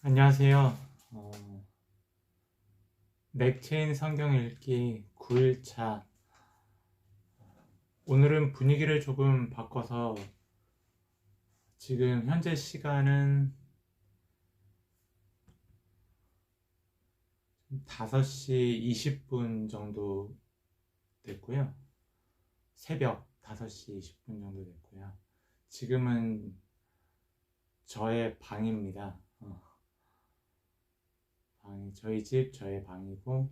안녕하세요. 맥체인 성경 읽기 9일차. 오늘은 분위기를 조금 바꿔서 지금 현재 시간은 5시 20분 정도 됐고요. 새벽 5시 20분 정도 됐고요. 지금은 저의 방입니다. 저희 집, 저의 방이고,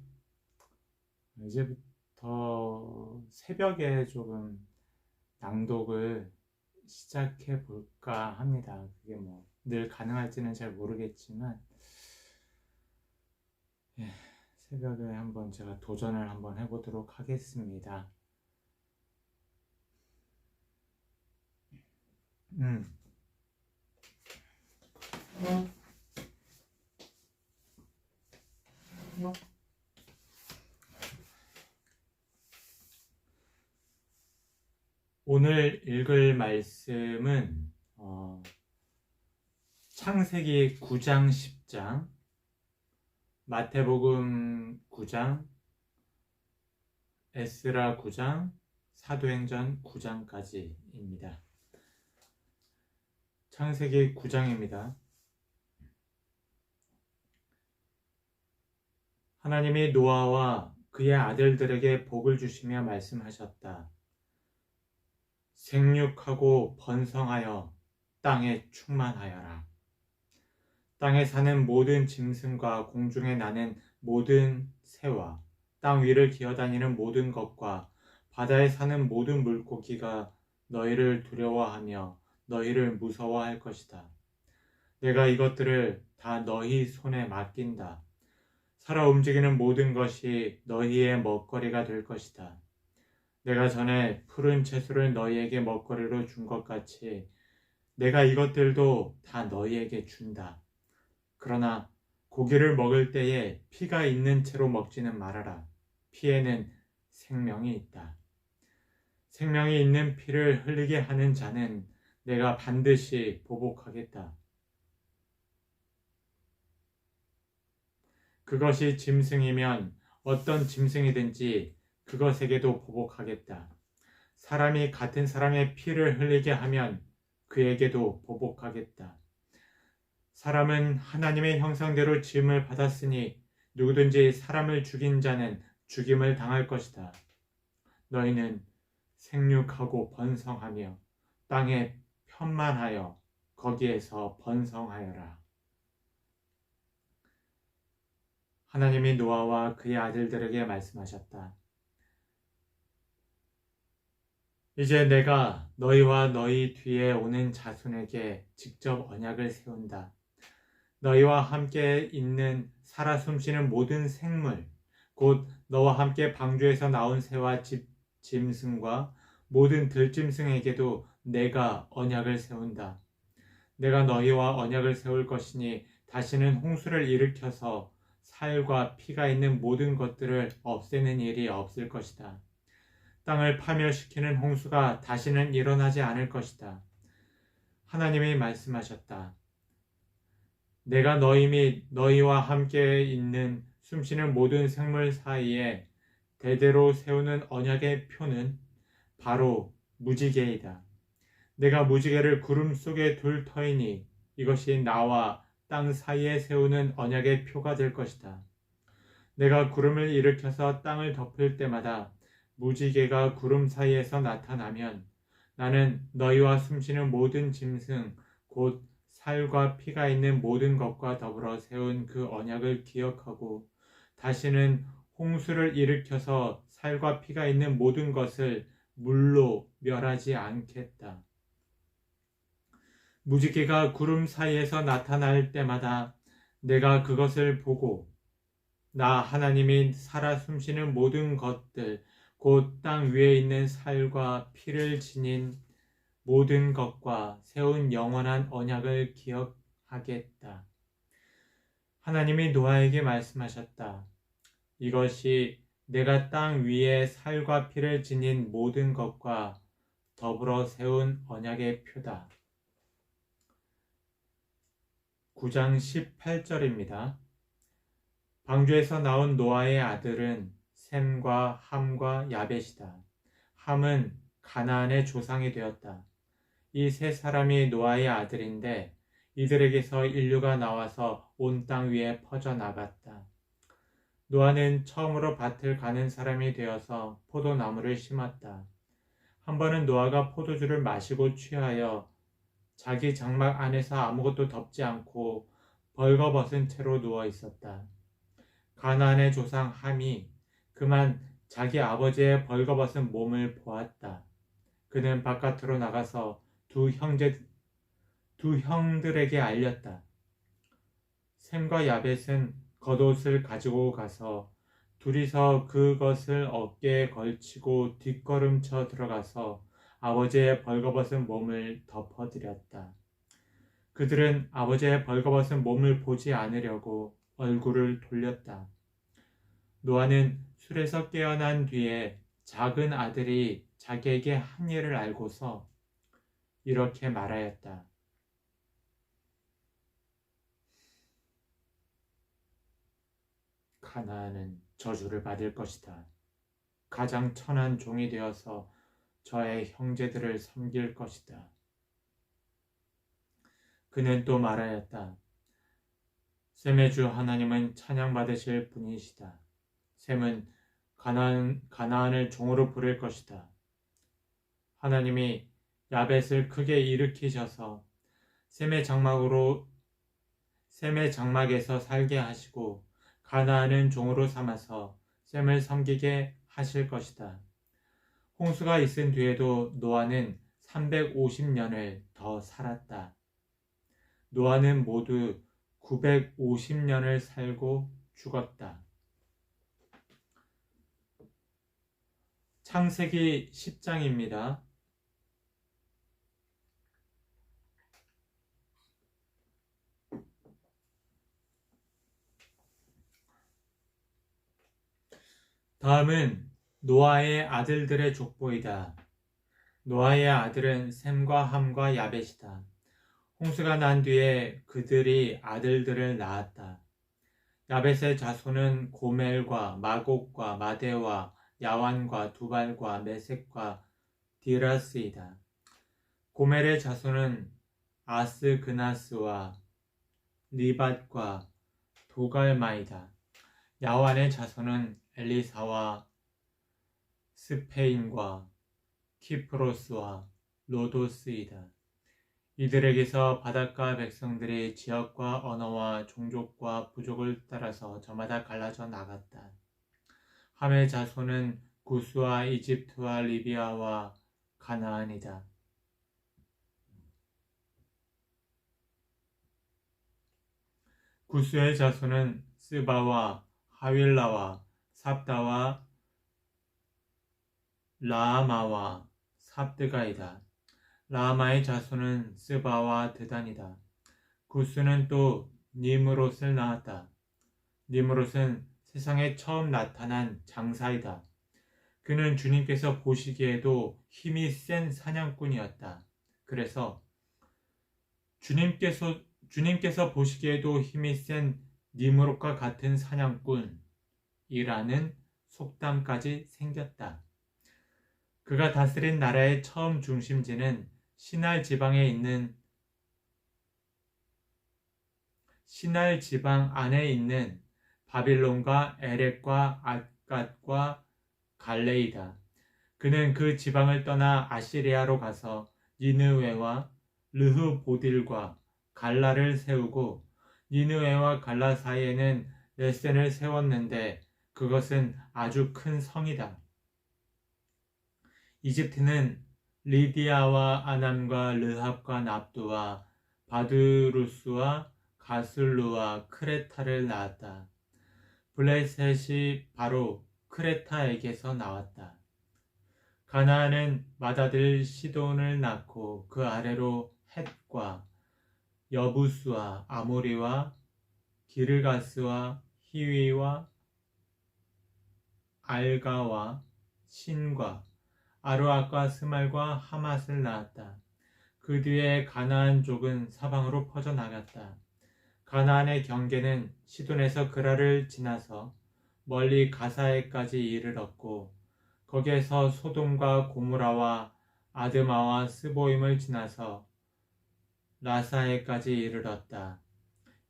이제부터 새벽에 조금 낭독을 시작해 볼까 합니다. 그게 뭐 늘 가능할지는 잘 모르겠지만, 새벽에 한번 제가 도전을 한번 해보도록 하겠습니다. 오늘 읽을 말씀은 창세기 9장 10장, 마태복음 9장, 에스라 9장, 사도행전 9장까지입니다. 창세기 9장입니다. 하나님이 노아와 그의 아들들에게 복을 주시며 말씀하셨다. 생육하고 번성하여 땅에 충만하여라. 땅에 사는 모든 짐승과 공중에 나는 모든 새와 땅 위를 기어다니는 모든 것과 바다에 사는 모든 물고기가 너희를 두려워하며 너희를 무서워할 것이다. 내가 이것들을 다 너희 손에 맡긴다. 살아 움직이는 모든 것이 너희의 먹거리가 될 것이다. 내가 전에 푸른 채소를 너희에게 먹거리로 준 것 같이 내가 이것들도 다 너희에게 준다. 그러나 고기를 먹을 때에 피가 있는 채로 먹지는 말아라. 피에는 생명이 있다. 생명이 있는 피를 흘리게 하는 자는 내가 반드시 보복하겠다. 그것이 짐승이면 어떤 짐승이든지 그것에게도 보복하겠다. 사람이 같은 사람의 피를 흘리게 하면 그에게도 보복하겠다. 사람은 하나님의 형상대로 지음을 받았으니 누구든지 사람을 죽인 자는 죽임을 당할 것이다. 너희는 생육하고 번성하며 땅에 편만하여 거기에서 번성하여라. 하나님이 노아와 그의 아들들에게 말씀하셨다. 이제 내가 너희와 너희 뒤에 오는 자손에게 직접 언약을 세운다. 너희와 함께 있는 살아 숨쉬는 모든 생물, 곧 너와 함께 방주에서 나온 새와 짐승과 모든 들짐승에게도 내가 언약을 세운다. 내가 너희와 언약을 세울 것이니 다시는 홍수를 일으켜서 살과 피가 있는 모든 것들을 없애는 일이 없을 것이다. 땅을 파멸시키는 홍수가 다시는 일어나지 않을 것이다. 하나님이 말씀하셨다. 내가 너희 및 너희와 함께 있는 숨쉬는 모든 생물 사이에 대대로 세우는 언약의 표는 바로 무지개이다. 내가 무지개를 구름 속에 둘 터이니 이것이 나와 땅 사이에 세우는 언약의 표가 될 것이다. 내가 구름을 일으켜서 땅을 덮을 때마다 무지개가 구름 사이에서 나타나면 나는 너희와 숨쉬는 모든 짐승 곧 살과 피가 있는 모든 것과 더불어 세운 그 언약을 기억하고 다시는 홍수를 일으켜서 살과 피가 있는 모든 것을 물로 멸하지 않겠다. 무지개가 구름 사이에서 나타날 때마다 내가 그것을 보고 나 하나님이 살아 숨쉬는 모든 것들 곧 땅 위에 있는 살과 피를 지닌 모든 것과 세운 영원한 언약을 기억하겠다. 하나님이 노아에게 말씀하셨다. 이것이 내가 땅 위에 살과 피를 지닌 모든 것과 더불어 세운 언약의 표다. 9장 18절입니다. 방주에서 나온 노아의 아들은 셈과 함과 야벳이다. 함은 가나안의 조상이 되었다. 이 세 사람이 노아의 아들인데 이들에게서 인류가 나와서 온 땅 위에 퍼져나갔다. 노아는 처음으로 밭을 가는 사람이 되어서 포도나무를 심었다. 한 번은 노아가 포도주를 마시고 취하여 자기 장막 안에서 아무것도 덮지 않고 벌거벗은 채로 누워 있었다. 가나안의 조상 함이 그만 자기 아버지의 벌거벗은 몸을 보았다. 그는 바깥으로 나가서 두 형들에게 알렸다. 셈과 야벳은 겉옷을 가지고 가서 둘이서 그것을 어깨에 걸치고 뒷걸음쳐 들어가서 아버지의 벌거벗은 몸을 덮어드렸다. 그들은 아버지의 벌거벗은 몸을 보지 않으려고 얼굴을 돌렸다. 노아는 술에서 깨어난 뒤에 작은 아들이 자기에게 한 일을 알고서 이렇게 말하였다. 가나안은 저주를 받을 것이다. 가장 천한 종이 되어서 저의 형제들을 섬길 것이다. 그는 또 말하였다. 셈의 주 하나님은 찬양받으실 분이시다. 셈은 가나안을 종으로 부를 것이다. 하나님이 야벳을 크게 일으키셔서 셈의 장막에서 살게 하시고 가나안은 종으로 삼아서 셈을 섬기게 하실 것이다. 홍수가 있은 뒤에도 노아는 350년을 더 살았다. 노아는 모두 950년을 살고 죽었다. 창세기 10장입니다. 다음은 노아의 아들들의 족보이다. 노아의 아들은 셈과 함과 야벳이다. 홍수가 난 뒤에 그들이 아들들을 낳았다. 야벳의 자손은 고멜과 마곡과 마대와 야완과 두발과 메섹과 디라스이다. 고멜의 자손은 아스그나스와 리밧과 도갈마이다. 야완의 자손은 엘리사와 스페인과 키프로스와 로도스이다. 이들에게서 바닷가 백성들이 지역과 언어와 종족과 부족을 따라서 저마다 갈라져 나갔다. 함의 자손은 구스와 이집트와 리비아와 가나안이다. 구스의 자손은 스바와 하윌라와 삽다와 라아마와 삽드가이다. 라아마의 자손은 스바와 드단이다. 구스는 또 니므롯을 낳았다. 니므롯은 세상에 처음 나타난 장사이다. 그는 주님께서 보시기에도 힘이 센 사냥꾼이었다. 그래서 주님께서 보시기에도 힘이 센 니므롯과 같은 사냥꾼이라는 속담까지 생겼다. 그가 다스린 나라의 처음 중심지는 시날 지방 안에 있는 바빌론과 에렉과 앗갓과 갈레이다. 그는 그 지방을 떠나 아시리아로 가서 니느웨와 르흐보딜과 갈라를 세우고 니느웨와 갈라 사이에는 레센을 세웠는데 그것은 아주 큰 성이다. 이집트는 리디아와 아남과 르합과 납두와 바드루스와 가슬루와 크레타를 낳았다. 블레셋이 바로 크레타에게서 나왔다. 가나안은 맏아들 시돈을 낳고 그 아래로 헷과 여부스와 아모리와 기르가스와 히위와 알가와 신과 아루앗과 스말과 하맛을 낳았다. 그 뒤에 가나안족은 사방으로 퍼져나갔다. 가나안의 경계는 시돈에서 그라를 지나서 멀리 가사에까지 이르렀고 거기에서 소돔과 고무라와 아드마와 스보임을 지나서 라사에까지 이르렀다.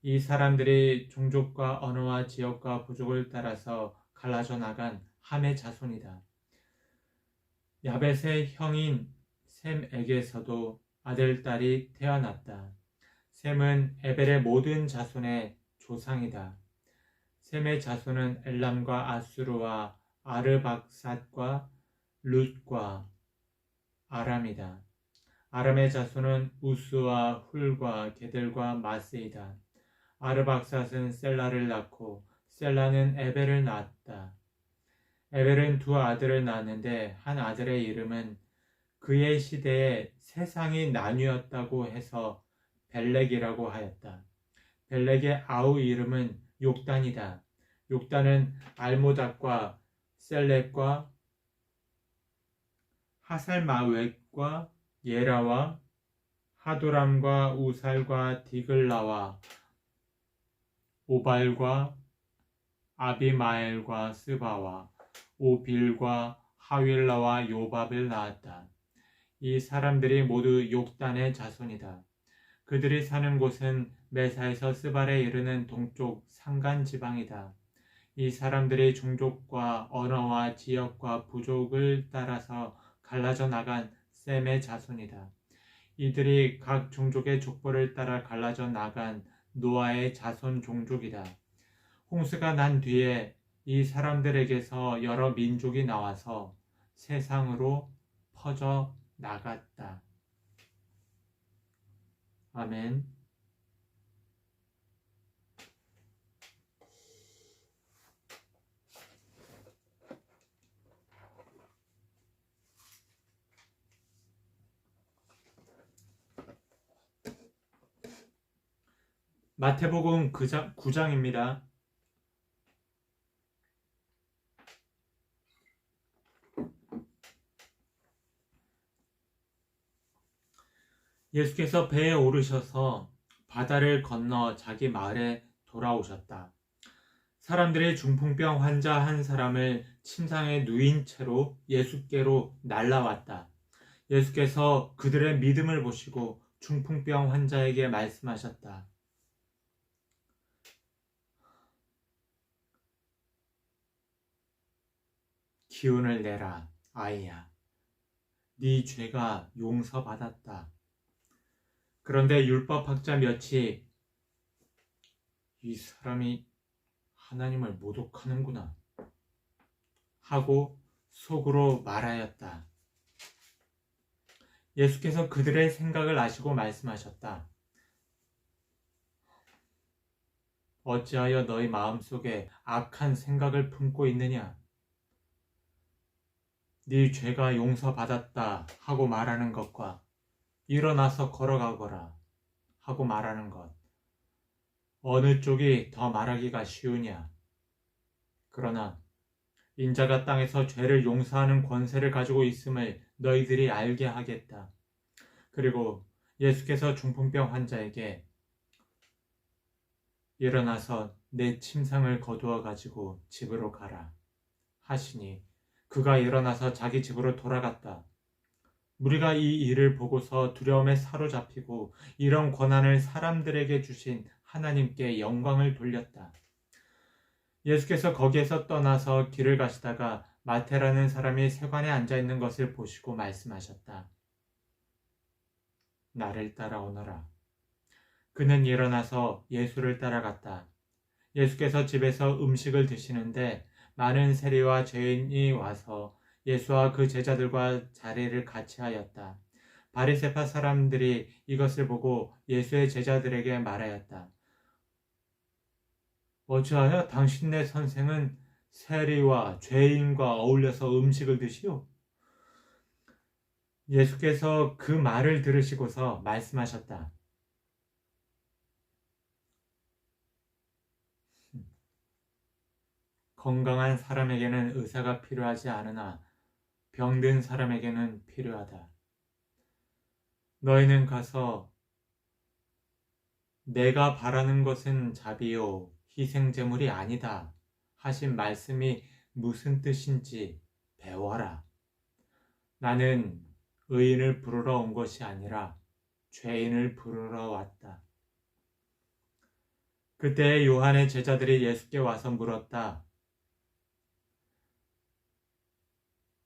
이 사람들이 종족과 언어와 지역과 부족을 따라서 갈라져 나간 함의 자손이다. 야벳의 형인 셈에게서도 아들, 딸이 태어났다. 셈은 에벨의 모든 자손의 조상이다. 셈의 자손은 엘람과 아수르와 아르박삿과 룻과 아람이다. 아람의 자손은 우스와 훌과 게델과 마스이다. 아르박삿은 셀라를 낳고 셀라는 에벨을 낳았다. 에벨은 두 아들을 낳았는데 한 아들의 이름은 그의 시대에 세상이 나뉘었다고 해서 벨렉이라고 하였다. 벨렉의 아우 이름은 욕단이다. 욕단은 알모닥과 셀렉과 하살마웻과 예라와 하도람과 우살과 디글라와 오발과 아비마엘과 스바와 오빌과 하윌라와 요밥을 낳았다. 이 사람들이 모두 욕단의 자손이다. 그들이 사는 곳은 메사에서 스발에 이르는 동쪽 산간 지방이다. 이 사람들이 종족과 언어와 지역과 부족을 따라서 갈라져 나간 셈의 자손이다. 이들이 각 종족의 족보를 따라 갈라져 나간 노아의 자손 종족이다. 홍수가 난 뒤에 이 사람들에게서 여러 민족이 나와서 세상으로 퍼져 나갔다. 아멘. 마태복음 9장입니다. 예수께서 배에 오르셔서 바다를 건너 자기 마을에 돌아오셨다. 사람들이 중풍병 환자 한 사람을 침상에 누인 채로 예수께로 날라왔다. 예수께서 그들의 믿음을 보시고 중풍병 환자에게 말씀하셨다. 기운을 내라, 아이야. 네 죄가 용서받았다. 그런데 율법학자 몇이 이 사람이 하나님을 모독하는구나 하고 속으로 말하였다. 예수께서 그들의 생각을 아시고 말씀하셨다. 어찌하여 너희 마음속에 악한 생각을 품고 있느냐? 네 죄가 용서받았다 하고 말하는 것과 일어나서 걸어가거라 하고 말하는 것, 어느 쪽이 더 말하기가 쉬우냐? 그러나 인자가 땅에서 죄를 용서하는 권세를 가지고 있음을 너희들이 알게 하겠다. 그리고 예수께서 중풍병 환자에게 일어나서 내 침상을 거두어 가지고 집으로 가라 하시니 그가 일어나서 자기 집으로 돌아갔다. 우리가 이 일을 보고서 두려움에 사로잡히고 이런 권한을 사람들에게 주신 하나님께 영광을 돌렸다. 예수께서 거기에서 떠나서 길을 가시다가 마태라는 사람이 세관에 앉아 있는 것을 보시고 말씀하셨다. 나를 따라오너라. 그는 일어나서 예수를 따라갔다. 예수께서 집에서 음식을 드시는데 많은 세리와 죄인이 와서 예수와 그 제자들과 자리를 같이 하였다. 바리새파 사람들이 이것을 보고 예수의 제자들에게 말하였다. 어찌하여 당신네 선생은 세리와 죄인과 어울려서 음식을 드시오? 예수께서 그 말을 들으시고서 말씀하셨다. 건강한 사람에게는 의사가 필요하지 않으나 병든 사람에게는 필요하다. 너희는 가서 내가 바라는 것은 자비요 희생제물이 아니다 하신 말씀이 무슨 뜻인지 배워라. 나는 의인을 부르러 온 것이 아니라 죄인을 부르러 왔다. 그때 요한의 제자들이 예수께 와서 물었다.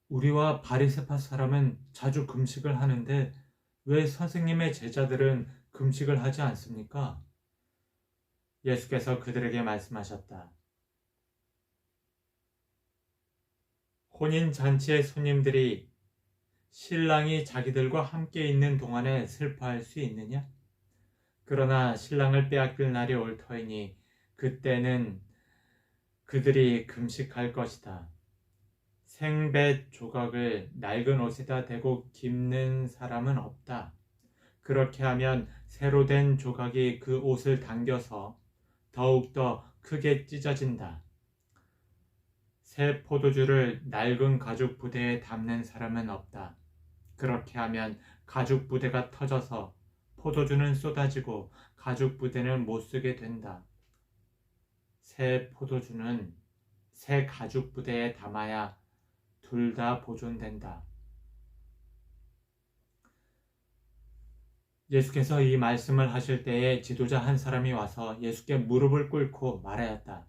우리와 바리새파 사람은 자주 금식을 하는데 왜 선생님의 제자들은 금식을 하지 않습니까? 예수께서 그들에게 말씀하셨다. 혼인잔치의 손님들이 신랑이 자기들과 함께 있는 동안에 슬퍼할 수 있느냐? 그러나 신랑을 빼앗길 날이 올 터이니 그때는 그들이 금식할 것이다. 생배 조각을 낡은 옷에다 대고 깁는 사람은 없다. 그렇게 하면 새로 된 조각이 그 옷을 당겨서 더욱더 크게 찢어진다. 새 포도주를 낡은 가죽 부대에 담는 사람은 없다. 그렇게 하면 가죽 부대가 터져서 포도주는 쏟아지고 가죽 부대는 못 쓰게 된다. 새 포도주는 새 가죽 부대에 담아야 둘 다 보존된다. 예수께서 이 말씀을 하실 때에 지도자 한 사람이 와서 예수께 무릎을 꿇고 말하였다.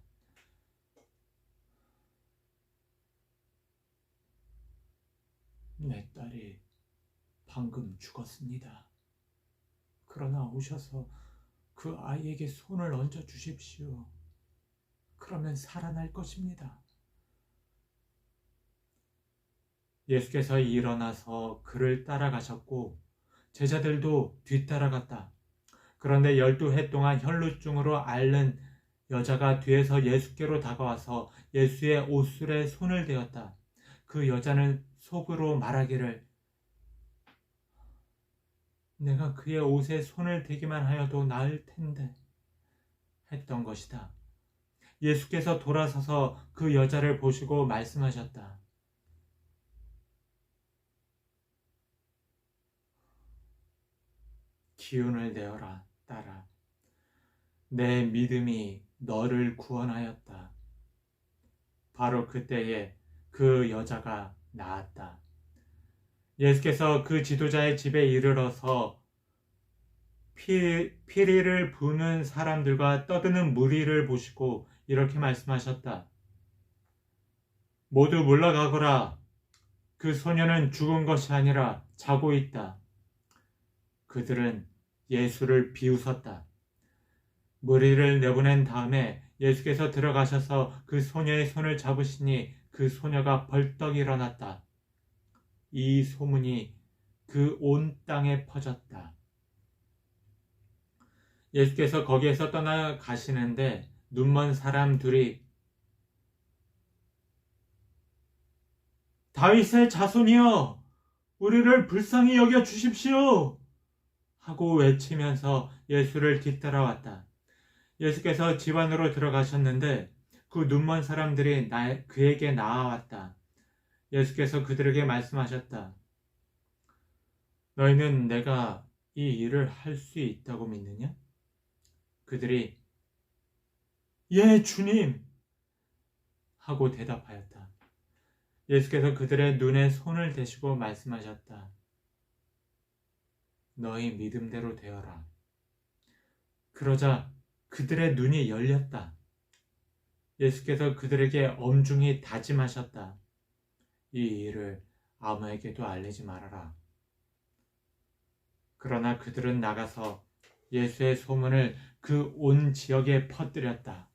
내 딸이 방금 죽었습니다. 그러나 오셔서 그 아이에게 손을 얹어 주십시오. 그러면 살아날 것입니다. 예수께서 일어나서 그를 따라가셨고 제자들도 뒤따라갔다. 그런데 12해 동안 혈루증으로 앓는 여자가 뒤에서 예수께로 다가와서 예수의 옷술에 손을 대었다. 그 여자는 속으로 말하기를 내가 그의 옷에 손을 대기만 하여도 나을 텐데 했던 것이다. 예수께서 돌아서서 그 여자를 보시고 말씀하셨다. 기운을 내어라, 딸아. 내 믿음이 너를 구원하였다. 바로 그때에 그 여자가 나았다. 예수께서 그 지도자의 집에 이르러서 피리를 부는 사람들과 떠드는 무리를 보시고 이렇게 말씀하셨다. 모두 물러가거라. 그 소녀는 죽은 것이 아니라 자고 있다. 그들은 예수를 비웃었다. 무리를 내보낸 다음에 예수께서 들어가셔서 그 소녀의 손을 잡으시니 그 소녀가 벌떡 일어났다. 이 소문이 그 온 땅에 퍼졌다. 예수께서 거기에서 떠나가시는데 눈먼 사람 둘이 다윗의 자손이여 우리를 불쌍히 여겨 주십시오 하고 외치면서 예수를 뒤따라왔다. 예수께서 집 안으로 들어가셨는데 그 눈먼 사람들이 그에게 나아왔다. 예수께서 그들에게 말씀하셨다. 너희는 내가 이 일을 할 수 있다고 믿느냐? 그들이 예, 주님! 하고 대답하였다. 예수께서 그들의 눈에 손을 대시고 말씀하셨다. 너희 믿음대로 되어라. 그러자 그들의 눈이 열렸다. 예수께서 그들에게 엄중히 다짐하셨다. 이 일을 아무에게도 알리지 말아라. 그러나 그들은 나가서 예수의 소문을 그 온 지역에 퍼뜨렸다.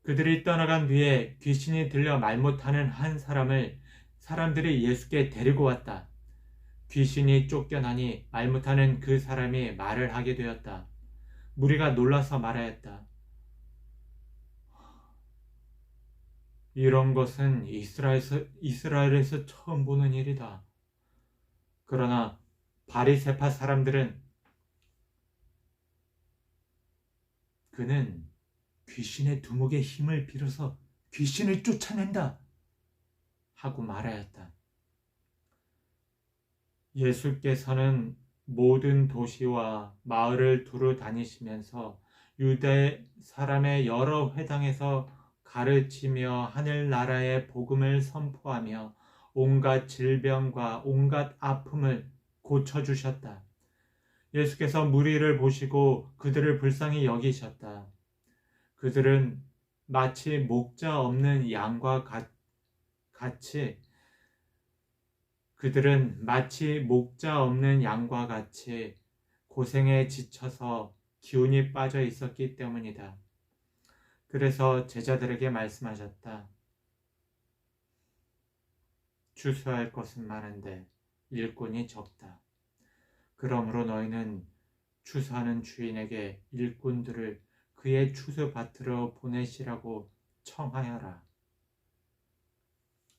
그들이 떠나간 뒤에 귀신이 들려 말 못하는 한 사람을 사람들이 예수께 데리고 왔다. 귀신이 쫓겨나니 말 못하는 그 사람이 말을 하게 되었다. 무리가 놀라서 말하였다. 이런 것은 이스라엘에서 처음 보는 일이다. 그러나 바리새파 사람들은 그는 귀신의 두목의 힘을 빌어서 귀신을 쫓아낸다 하고 말하였다. 예수께서는 모든 도시와 마을을 두루 다니시면서 유대 사람의 여러 회당에서 가르치며 하늘나라의 복음을 선포하며 온갖 질병과 온갖 아픔을 고쳐주셨다. 예수께서 무리를 보시고 그들을 불쌍히 여기셨다. 그들은 마치 목자 없는 양과 같이 고생에 지쳐서 기운이 빠져 있었기 때문이다. 그래서 제자들에게 말씀하셨다. 추수할 것은 많은데 일꾼이 적다. 그러므로 너희는 추수하는 주인에게 일꾼들을 그의 추수밭으로 보내시라고 청하여라.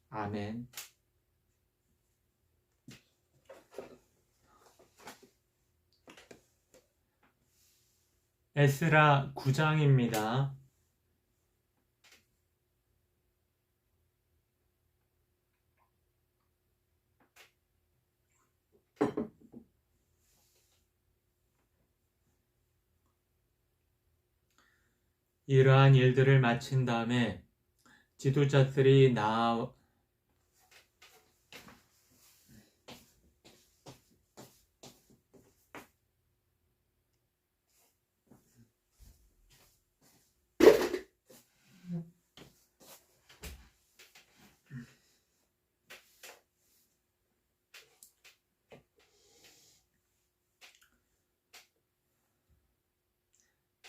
아멘. 에스라 9장입니다. 이러한 일들을 마친 다음에 지도자들이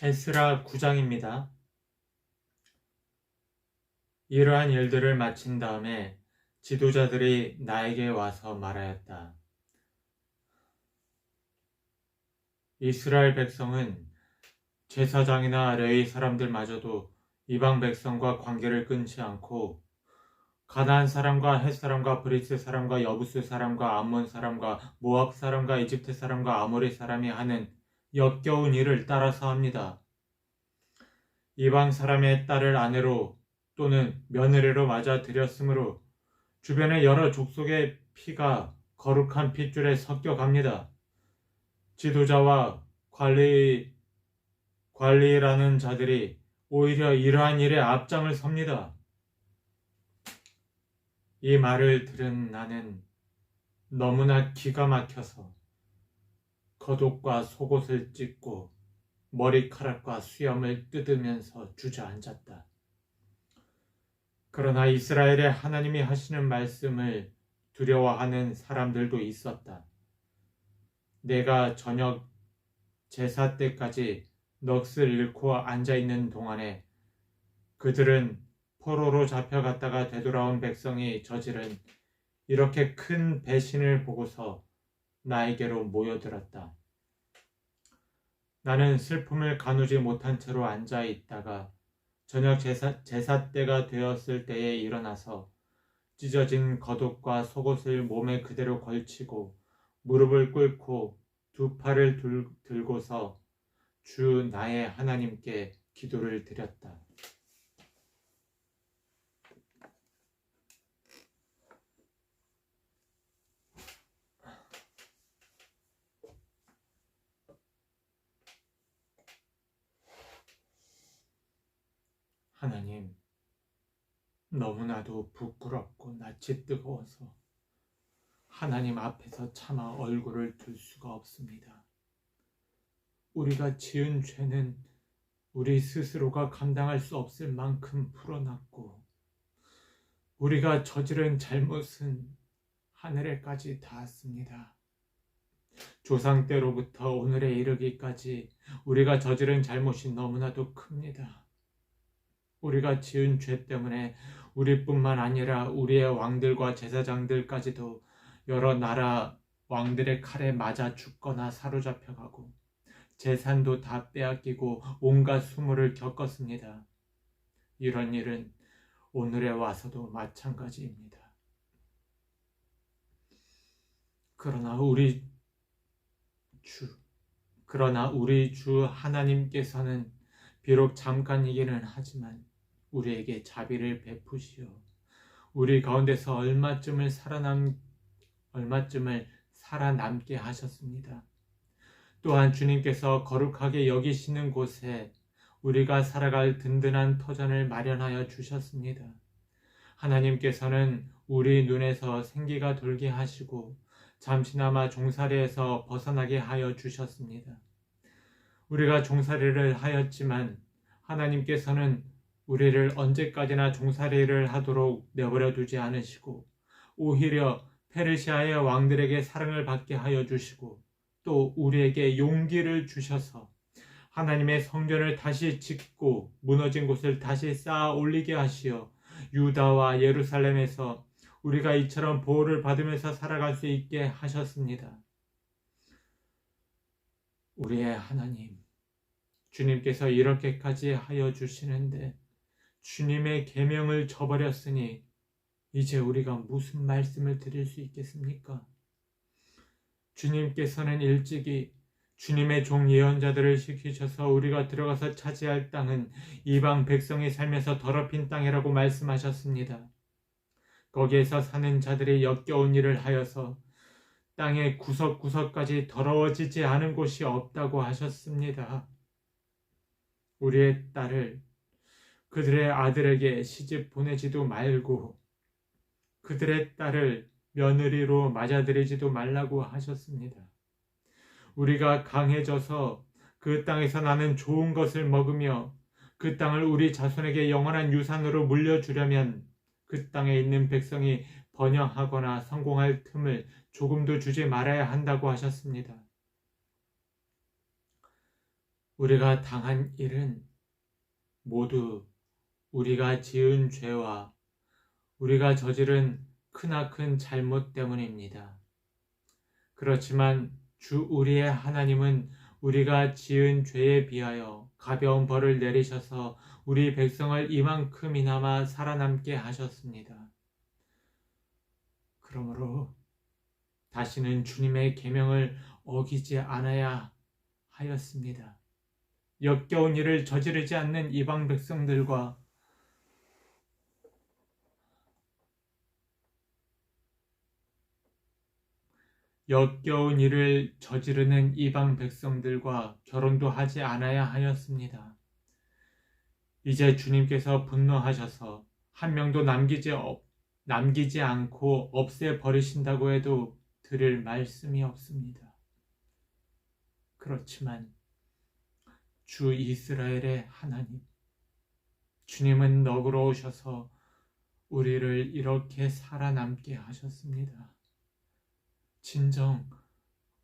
에스라 9장입니다. 이러한 일들을 마친 다음에 지도자들이 나에게 와서 말하였다. 이스라엘 백성은 제사장이나 레위 사람들마저도 이방 백성과 관계를 끊지 않고 가나안 사람과 헷 사람과 브리스 사람과 여부스 사람과 암몬 사람과 모압 사람과 이집트 사람과 아모리 사람이 하는 역겨운 일을 따라서 합니다. 이방 사람의 딸을 아내로 또는 며느리로 맞아 들였으므로 주변의 여러 족속의 피가 거룩한 핏줄에 섞여 갑니다. 지도자와 관리라는 자들이 오히려 이러한 일에 앞장을 섭니다. 이 말을 들은 나는 너무나 기가 막혀서 겉옷과 속옷을 찢고 머리카락과 수염을 뜯으면서 주저앉았다. 그러나 이스라엘의 하나님이 하시는 말씀을 두려워하는 사람들도 있었다. 내가 저녁 제사 때까지 넋을 잃고 앉아있는 동안에 그들은 포로로 잡혀갔다가 되돌아온 백성이 저지른 이렇게 큰 배신을 보고서 나에게로 모여들었다. 나는 슬픔을 가누지 못한 채로 앉아있다가 저녁 제사 때가 되었을 때에 일어나서 찢어진 겉옷과 속옷을 몸에 그대로 걸치고 무릎을 꿇고 두 팔을 들고서 주 나의 하나님께 기도를 드렸다. 하나님, 너무나도 부끄럽고 낯이 뜨거워서 하나님 앞에서 차마 얼굴을 들 수가 없습니다. 우리가 지은 죄는 우리 스스로가 감당할 수 없을 만큼 불어났고 우리가 저지른 잘못은 하늘에까지 닿았습니다. 조상 때로부터 오늘에 이르기까지 우리가 저지른 잘못이 너무나도 큽니다. 우리가 지은 죄 때문에 우리뿐만 아니라 우리의 왕들과 제사장들까지도 여러 나라 왕들의 칼에 맞아 죽거나 사로잡혀가고 재산도 다 빼앗기고 온갖 수모를 겪었습니다. 이런 일은 오늘에 와서도 마찬가지입니다. 그러나 우리 주 하나님께서는 비록 잠깐이기는 하지만 우리에게 자비를 베푸시어 우리 가운데서 얼마쯤을 살아남게 하셨습니다. 또한 주님께서 거룩하게 여기시는 곳에 우리가 살아갈 든든한 터전을 마련하여 주셨습니다. 하나님께서는 우리 눈에서 생기가 돌게 하시고 잠시나마 종살이에서 벗어나게 하여 주셨습니다. 우리가 종살이를 하였지만 하나님께서는 우리를 언제까지나 종살이를 하도록 내버려 두지 않으시고 오히려 페르시아의 왕들에게 사랑을 받게 하여 주시고 또 우리에게 용기를 주셔서 하나님의 성전을 다시 짓고 무너진 곳을 다시 쌓아 올리게 하시어 유다와 예루살렘에서 우리가 이처럼 보호를 받으면서 살아갈 수 있게 하셨습니다. 우리의 하나님, 주님께서 이렇게까지 하여 주시는데 주님의 계명을 저버렸으니 이제 우리가 무슨 말씀을 드릴 수 있겠습니까? 주님께서는 일찍이 주님의 종 예언자들을 시키셔서 우리가 들어가서 차지할 땅은 이방 백성이 살면서 더럽힌 땅이라고 말씀하셨습니다. 거기에서 사는 자들이 역겨운 일을 하여서 땅의 구석구석까지 더러워지지 않은 곳이 없다고 하셨습니다. 우리의 딸을 그들의 아들에게 시집 보내지도 말고 그들의 딸을 며느리로 맞아들이지도 말라고 하셨습니다. 우리가 강해져서 그 땅에서 나는 좋은 것을 먹으며 그 땅을 우리 자손에게 영원한 유산으로 물려주려면 그 땅에 있는 백성이 번영하거나 성공할 틈을 조금도 주지 말아야 한다고 하셨습니다. 우리가 당한 일은 모두 우리가 지은 죄와 우리가 저지른 크나큰 잘못 때문입니다. 그렇지만 주 우리의 하나님은 우리가 지은 죄에 비하여 가벼운 벌을 내리셔서 우리 백성을 이만큼이나마 살아남게 하셨습니다. 그러므로 다시는 주님의 계명을 어기지 않아야 하였습니다. 역겨운 일을 저지르지 않는 이방 백성들과 역겨운 일을 저지르는 이방 백성들과 결혼도 하지 않아야 하였습니다. 이제 주님께서 분노하셔서 한 명도 남기지 않고 없애버리신다고 해도 드릴 말씀이 없습니다. 그렇지만 주 이스라엘의 하나님, 주님은 너그러우셔서 우리를 이렇게 살아남게 하셨습니다. 진정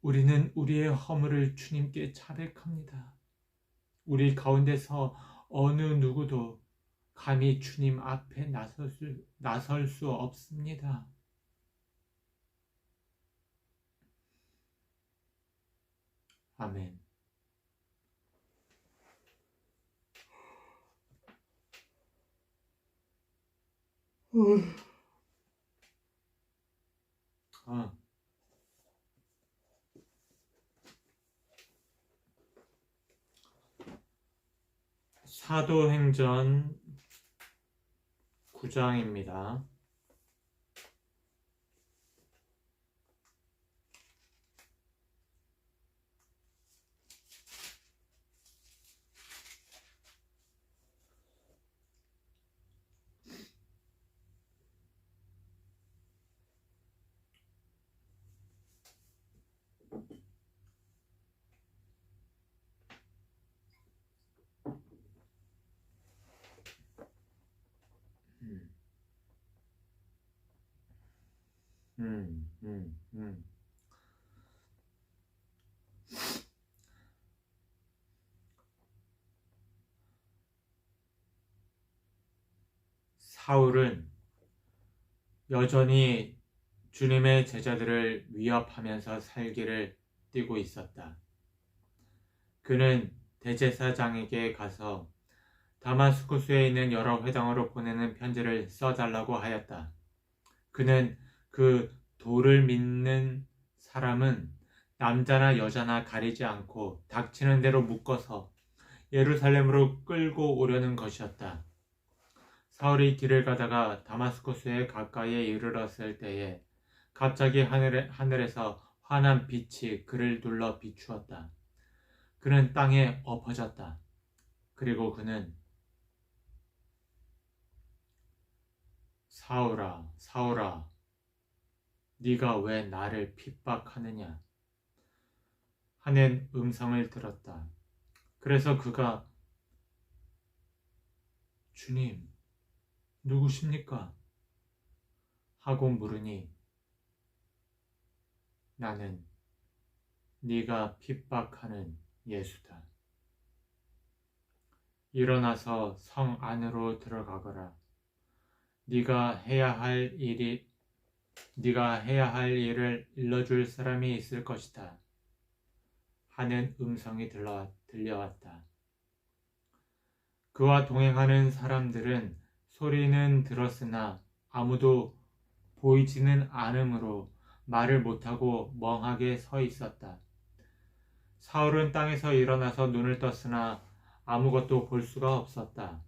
우리는 우리의 허물을 주님께 자백합니다. 우리 가운데서 어느 누구도 감히 주님 앞에 나설 수 없습니다. 아멘. 사도행전 9장입니다. 사울은 여전히 주님의 제자들을 위협하면서 살기를 띠고 있었다. 그는 대제사장에게 가서 다마스쿠스에 있는 여러 회당으로 보내는 편지를 써달라고 하였다. 그는 그 도를 믿는 사람은 남자나 여자나 가리지 않고 닥치는 대로 묶어서 예루살렘으로 끌고 오려는 것이었다. 사울이 길을 가다가 다마스쿠스에 가까이에 이르렀을 때에 갑자기 하늘에서 환한 빛이 그를 둘러 비추었다. 그는 땅에 엎어졌다. 그리고 그는 사울아, 사울아, 네가 왜 나를 핍박하느냐 하는 음성을 들었다. 그래서 그가 주님, 누구십니까? 하고 물으니 나는 네가 핍박하는 예수다. 일어나서 성 안으로 들어가거라. 네가 해야 할 일을 일러줄 사람이 있을 것이다. 하는 음성이 들려왔다. 그와 동행하는 사람들은 소리는 들었으나 아무도 보이지는 않으므로 말을 못하고 멍하게 서 있었다. 사울은 땅에서 일어나서 눈을 떴으나 아무것도 볼 수가 없었다.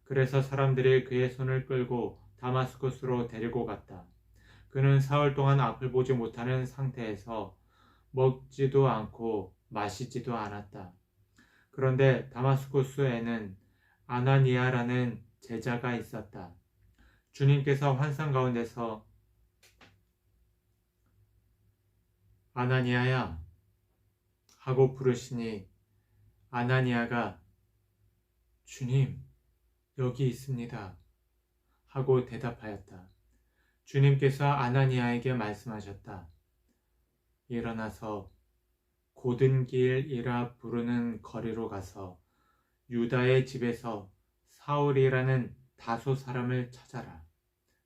그래서 사람들이 그의 손을 끌고 다마스쿠스로 데리고 갔다. 그는 사흘 동안 앞을 보지 못하는 상태에서 먹지도 않고 마시지도 않았다. 그런데 다마스쿠스에는 아나니아라는 제자가 있었다. 주님께서 환상 가운데서 아나니아야 하고 부르시니 아나니아가 주님, 여기 있습니다. 하고 대답하였다. 주님께서 아나니아에게 말씀하셨다. 일어나서 고든 길이라 부르는 거리로 가서 유다의 집에서 사울이라는 다소 사람을 찾아라.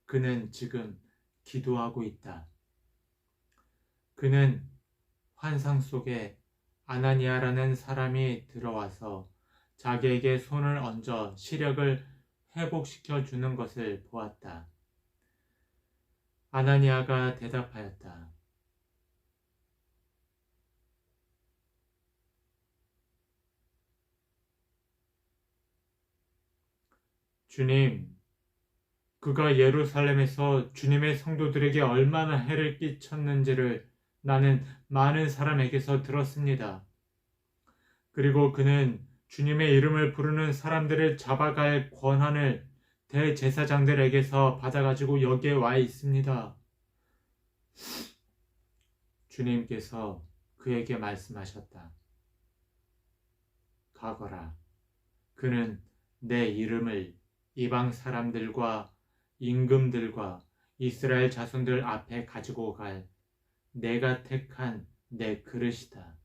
그는 지금 기도하고 있다. 그는 환상 속에 아나니아라는 사람이 들어와서 자기에게 손을 얹어 시력을 회복시켜 주는 것을 보았다. 아나니아가 대답하였다. 주님, 그가 예루살렘에서 주님의 성도들에게 얼마나 해를 끼쳤는지를 나는 많은 사람에게서 들었습니다. 그리고 그는 주님의 이름을 부르는 사람들을 잡아갈 권한을 대제사장들에게서 받아가지고 여기에 와 있습니다. 주님께서 그에게 말씀하셨다. 가거라. 그는 내 이름을 이방 사람들과 임금들과 이스라엘 자손들 앞에 가지고 갈 내가 택한 내 그릇이다.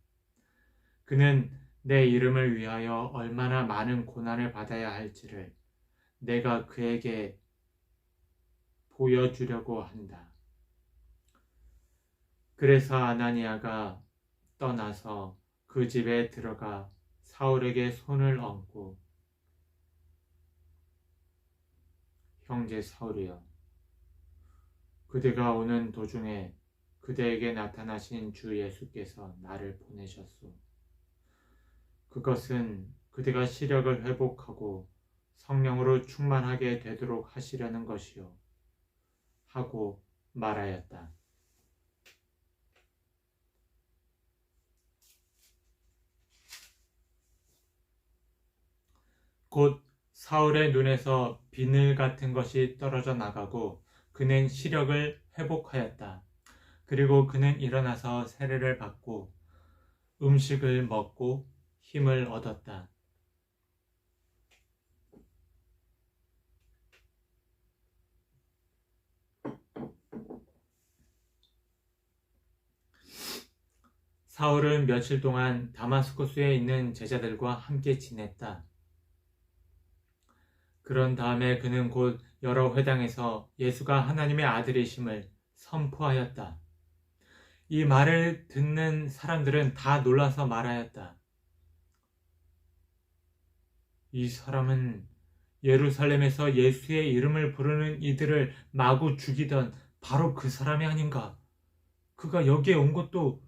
그는 내 이름을 위하여 얼마나 많은 고난을 받아야 할지를 내가 그에게 보여주려고 한다. 그래서 아나니아가 떠나서 그 집에 들어가 사울에게 손을 얹고 형제 사울이여, 그대가 오는 도중에 그대에게 나타나신 주 예수께서 나를 보내셨소. 그것은 그대가 시력을 회복하고 성령으로 충만하게 되도록 하시려는 것이요. 하고 말하였다. 곧 사울의 눈에서 비늘 같은 것이 떨어져 나가고 그는 시력을 회복하였다. 그리고 그는 일어나서 세례를 받고 음식을 먹고 힘을 얻었다. 사울은 며칠 동안 다마스쿠스에 있는 제자들과 함께 지냈다. 그런 다음에 그는 곧 여러 회당에서 예수가 하나님의 아들이심을 선포하였다. 이 말을 듣는 사람들은 다 놀라서 말하였다. 이 사람은 예루살렘에서 예수의 이름을 부르는 이들을 마구 죽이던 바로 그 사람이 아닌가? 그가 여기에 온 것도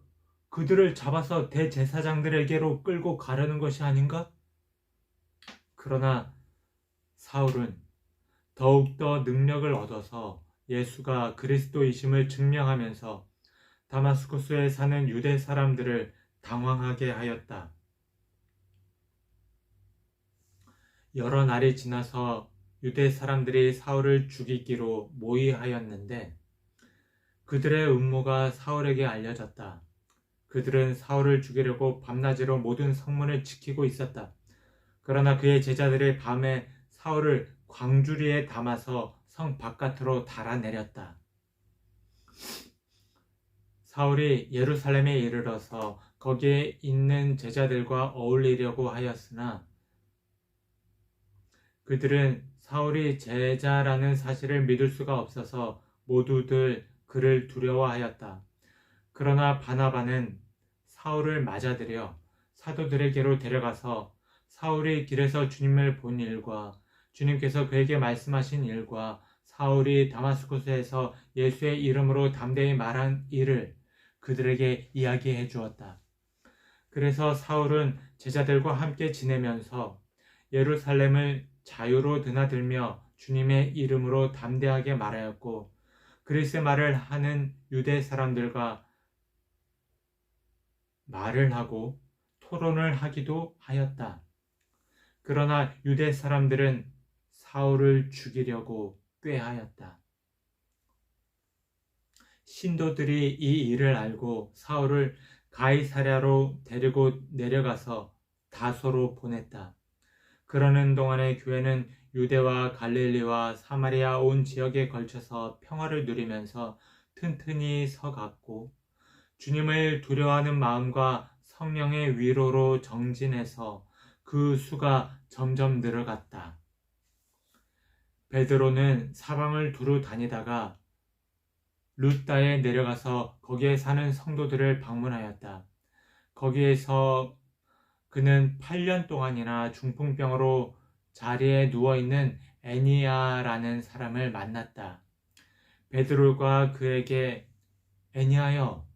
그들을 잡아서 대제사장들에게로 끌고 가려는 것이 아닌가? 그러나 사울은 더욱더 능력을 얻어서 예수가 그리스도이심을 증명하면서 다마스쿠스에 사는 유대 사람들을 당황하게 하였다. 여러 날이 지나서 유대 사람들이 사울을 죽이기로 모의하였는데 그들의 음모가 사울에게 알려졌다. 그들은 사울을 죽이려고 밤낮으로 모든 성문을 지키고 있었다. 그러나 그의 제자들이 밤에 사울을 광주리에 담아서 성 바깥으로 달아내렸다. 사울이 예루살렘에 이르러서 거기에 있는 제자들과 어울리려고 하였으나 그들은 사울이 제자라는 사실을 믿을 수가 없어서 모두들 그를 두려워하였다. 그러나 바나바는 사울을 맞아들여 사도들에게로 데려가서 사울이 길에서 주님을 본 일과 주님께서 그에게 말씀하신 일과 사울이 다마스쿠스에서 예수의 이름으로 담대히 말한 일을 그들에게 이야기해 주었다. 그래서 사울은 제자들과 함께 지내면서 예루살렘을 자유로 드나들며 주님의 이름으로 담대하게 말하였고 그리스 말을 하는 유대 사람들과 말을 하고 토론을 하기도 하였다. 그러나 유대 사람들은 사울을 죽이려고 꾀하였다. 신도들이 이 일을 알고 사울을 가이사랴로 데리고 내려가서 다소로 보냈다. 그러는 동안에 교회는 유대와 갈릴리와 사마리아 온 지역에 걸쳐서 평화를 누리면서 튼튼히 서갔고 주님을 두려워하는 마음과 성령의 위로로 정진해서 그 수가 점점 늘어갔다. 베드로는 사방을 두루 다니다가 룻다에 내려가서 거기에 사는 성도들을 방문하였다. 거기에서 그는 8년 동안이나 중풍병으로 자리에 누워있는 애니아라는 사람을 만났다. 베드로가 그에게 애니아여,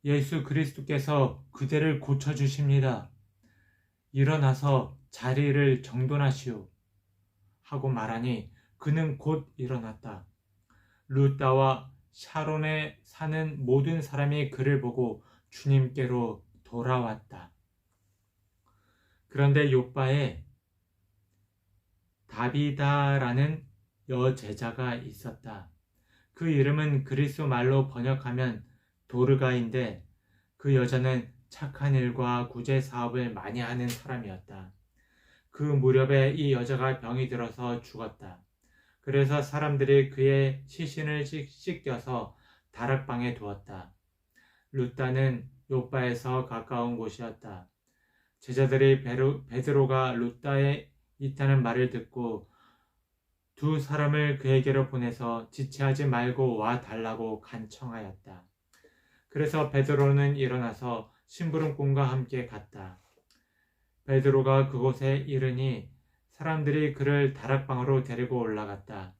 예수 그리스도께서 그대를 고쳐주십니다. 일어나서 자리를 정돈하시오. 하고 말하니 그는 곧 일어났다. 룻다와 샤론에 사는 모든 사람이 그를 보고 주님께로 돌아왔다. 그런데 요바에 다비다라는 여제자가 있었다. 그 이름은 그리스 말로 번역하면 도르가인데 그 여자는 착한 일과 구제 사업을 많이 하는 사람이었다. 그 무렵에 이 여자가 병이 들어서 죽었다. 그래서 사람들이 그의 시신을 씻겨서 다락방에 두었다. 룻다는 요바에서 가까운 곳이었다. 제자들이 베드로가 룻다에 있다는 말을 듣고 두 사람을 그에게로 보내서 지체하지 말고 와 달라고 간청하였다. 그래서 베드로는 일어나서 심부름꾼과 함께 갔다. 베드로가 그곳에 이르니 사람들이 그를 다락방으로 데리고 올라갔다.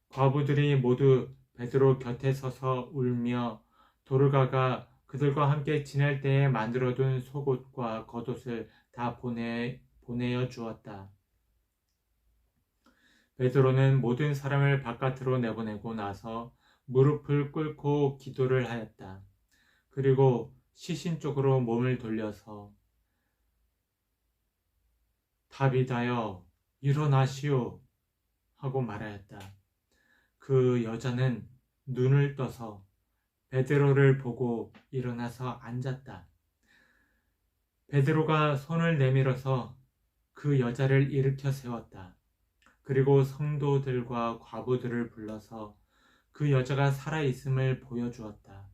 과부들이 모두 베드로 곁에 서서 울며 도르가가 그들과 함께 지낼 때에 만들어둔 속옷과 겉옷을 다 보내어 주었다. 베드로는 모든 사람을 바깥으로 내보내고 나서 무릎을 꿇고 기도를 하였다. 그리고 시신 쪽으로 몸을 돌려서 다비다여 일어나시오 하고 말하였다. 그 여자는 눈을 떠서 베드로를 보고 일어나서 앉았다. 베드로가 손을 내밀어서 그 여자를 일으켜 세웠다. 그리고 성도들과 과부들을 불러서 그 여자가 살아있음을 보여주었다.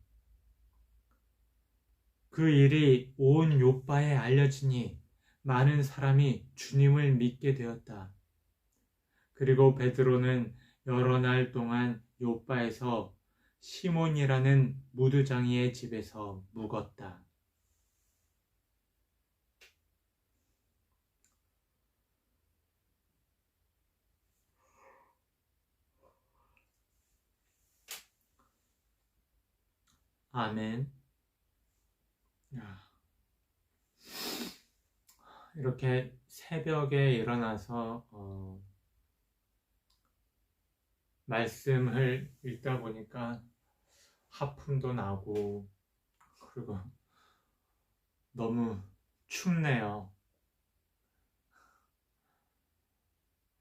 그 일이 온 요바에 알려지니 많은 사람이 주님을 믿게 되었다. 그리고 베드로는 여러 날 동안 요바에서 시몬이라는 무두장이의 집에서 묵었다. 아멘. 이렇게 새벽에 일어나서 말씀을 읽다 보니까 하품도 나고 그리고 너무 춥네요.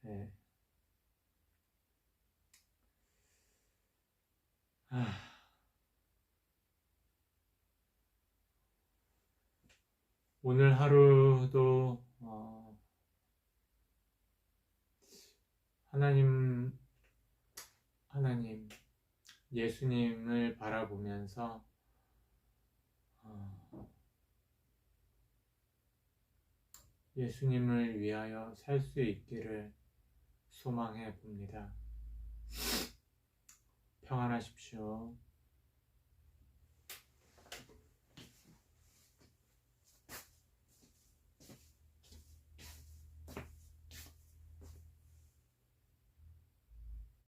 네. 오늘 하루도 하나님, 예수님을 바라보면서 예수님을 위하여 살 수 있기를 소망해 봅니다. 평안하십시오.